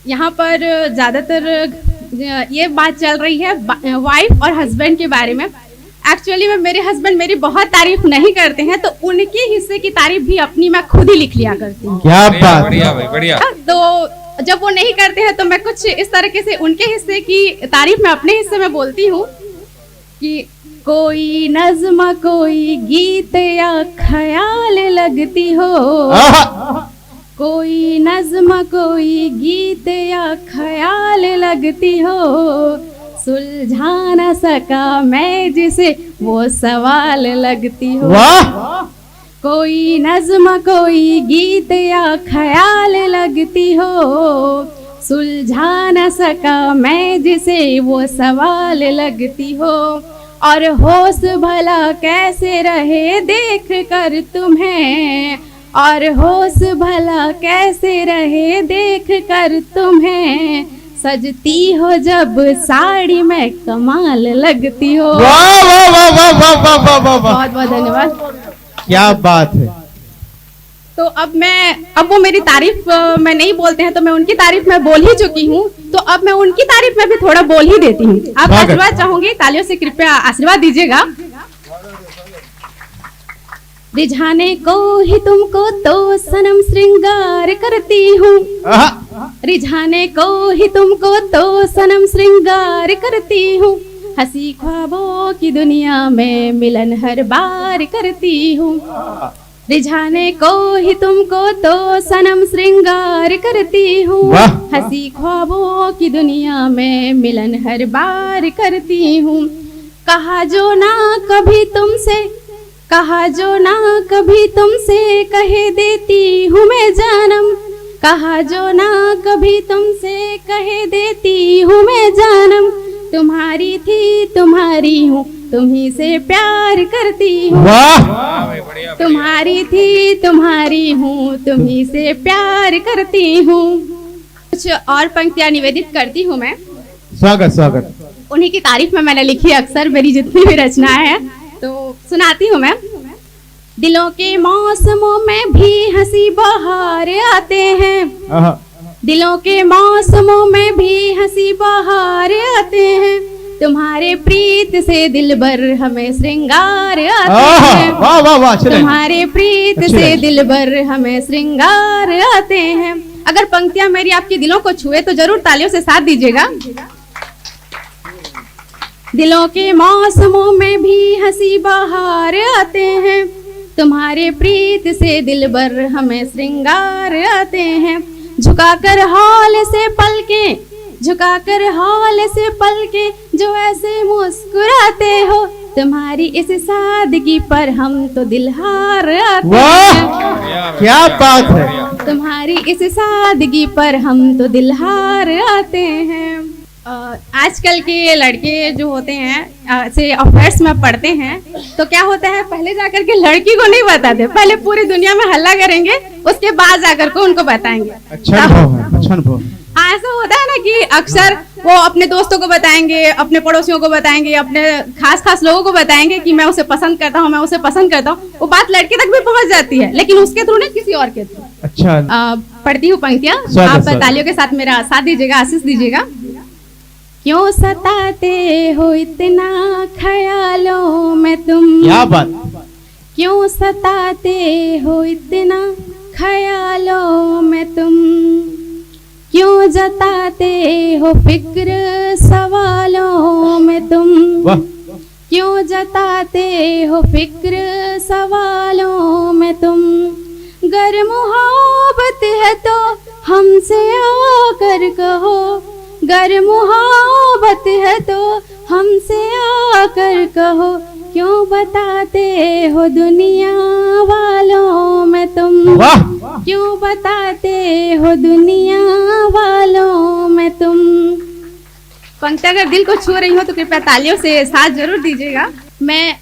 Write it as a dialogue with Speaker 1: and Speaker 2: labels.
Speaker 1: यहाँ पर ज़्यादातर ये बात चल रही है वाइफ और हस्बैंड के बारे में। एक्चुअली में मेरे हस्बैंड मेरी बहुत तारीफ नहीं करते हैं, तो उनके हिस्से की तारीफ भी अपनी मैं खुद ही लिख लिया करती हूँ।
Speaker 2: क्या बात,
Speaker 3: बढ़िया भाई बढ़िया।
Speaker 1: तो जब वो नहीं करते हैं तो मैं कुछ इस तरीके से उनके हिस्से की तारीफ मैं अपने हिस्से में बोलती हूँ कि कोई नज़्म कोई गीत या ख्याल लगती हो, कोई नज़्म कोई गीत या ख्याल लगती हो, सुलझा न सका मैं जिसे वो सवाल लगती हो। कोई नज़्म कोई गीत या ख्याल लगती हो, सुलझा न सका मैं जिसे वो सवाल लगती हो। और होश भला कैसे रहे देख कर तुम्हें, और होश भला कैसे रहे देख कर तुम्हें, सजती हो जब साड़ी में कमाल लगती हो।
Speaker 2: वाह वाह वाह वाह वाह वाह वाह वाह,
Speaker 1: बहुत बहुत धन्यवाद।
Speaker 2: क्या बात है।
Speaker 1: तो अब वो मेरी तारीफ में नहीं बोलते हैं, तो मैं उनकी तारीफ में बोल ही चुकी हूँ, तो अब मैं उनकी तारीफ में भी थोड़ा बोल ही देती हूँ। आप आशीर्वाद चाहूंगी, तालियों से कृपया आशीर्वाद दीजिएगा। रिझाने को ही तुमको तो सनम श्रृंगार करती हूँ, रिझाने को ही तुमको तो सनम श्रृंगार करती हूँ, हंसी ख्वाबों की दुनिया में मिलन हर बार करती हूँ। रिझाने को ही तुमको तो सनम श्रृंगार करती हूँ, हंसी ख्वाबों की दुनिया में मिलन हर बार करती हूँ। कहा जो ना कभी तुमसे, कहा जो ना कभी तुमसे कहे देती हूँ मैं जानम, कहा जो ना कभी तुमसे कहे देती हूँ मैं जानम, तुम्हारी थी तुम्हारी हूँ तुम्ही से प्यार करती हूँ। तुम्हारी थी तुम्हारी हूँ तुम्ही से प्यार करती हूँ। कुछ और पंक्तियाँ निवेदित करती हूँ मैं।
Speaker 2: स्वागत स्वागत।
Speaker 1: उन्हीं की तारीफ में मैंने लिखी अक्सर मेरी जितनी भी रचनाएं हैं, तो सुनाती हूँ मैं। दिलों के मौसमों में भी हंसी बहार आते हैं, दिलों के मौसमों में भी हंसी बहार आते हैं, तुम्हारे प्रीत से दिलबर हमें श्रृंगार आते हैं।
Speaker 2: वाह वाह वाह,
Speaker 1: तुम्हारे प्रीत से दिलबर हमें श्रृंगार आते हैं। अगर पंक्तियां मेरी आपके दिलों को छुए तो जरूर तालियों से साथ दीजिएगा। दिलों के मौसमों में भी हंसी बहार आते हैं, तुम्हारे प्रीत से दिलबर हमें श्रृंगार आते हैं। झुकाकर हौल से पलके, झुकाकर हौल से पलके जो ऐसे मुस्कुराते हो, तुम्हारी इस सादगी पर हम तो दिलहार आते हैं।
Speaker 2: क्या बात है।
Speaker 1: तुम्हारी इस सादगी पर हम तो दिलहार आते हैं। आजकल के लड़के जो होते हैं से अफेयर्स में पढ़ते हैं, तो क्या होता है पहले जाकर के लड़की को नहीं बताते, पहले पूरी दुनिया में हल्ला करेंगे, उसके बाद जाकर को उनको बताएंगे।
Speaker 2: अच्छा अनुभव है, अच्छा अनुभव।
Speaker 1: हाँ, ऐसा होता है ना कि अक्सर वो अपने दोस्तों को बताएंगे, अपने पड़ोसियों को बताएंगे, अपने खास लोगों को बताएंगे कि मैं उसे पसंद करता हूँ, मैं उसे पसंद करता हूँ। वो बात लड़के तक भी पहुँच जाती है, लेकिन उसके थ्रू नहीं, किसी और के थ्रू।
Speaker 2: अच्छा,
Speaker 1: पढ़ती हूँ पंक्तियाँ, आप तालियों के साथ मेरा साथ दीजिएगा, आशीष दीजिएगा। क्यों सताते हो इतना ख्यालों में तुम, क्या बात, क्यों सताते हो इतना ख्यालों में तुम, क्यों जताते हो फिक्र सवालों में तुम, क्यों जताते हो फिक्र सवालों में तुम, गर मोहब्बत है तो हमसे आकर कहो, गर मोहब्बत है तो हमसे आकर कहो, क्यों बताते हो दुनिया वालों में तुम, क्यों बताते हो दुनिया वालों में तुम। पंक्ति अगर दिल को छू रही हो तो कृपया तालियों से साथ जरूर दीजिएगा। मैं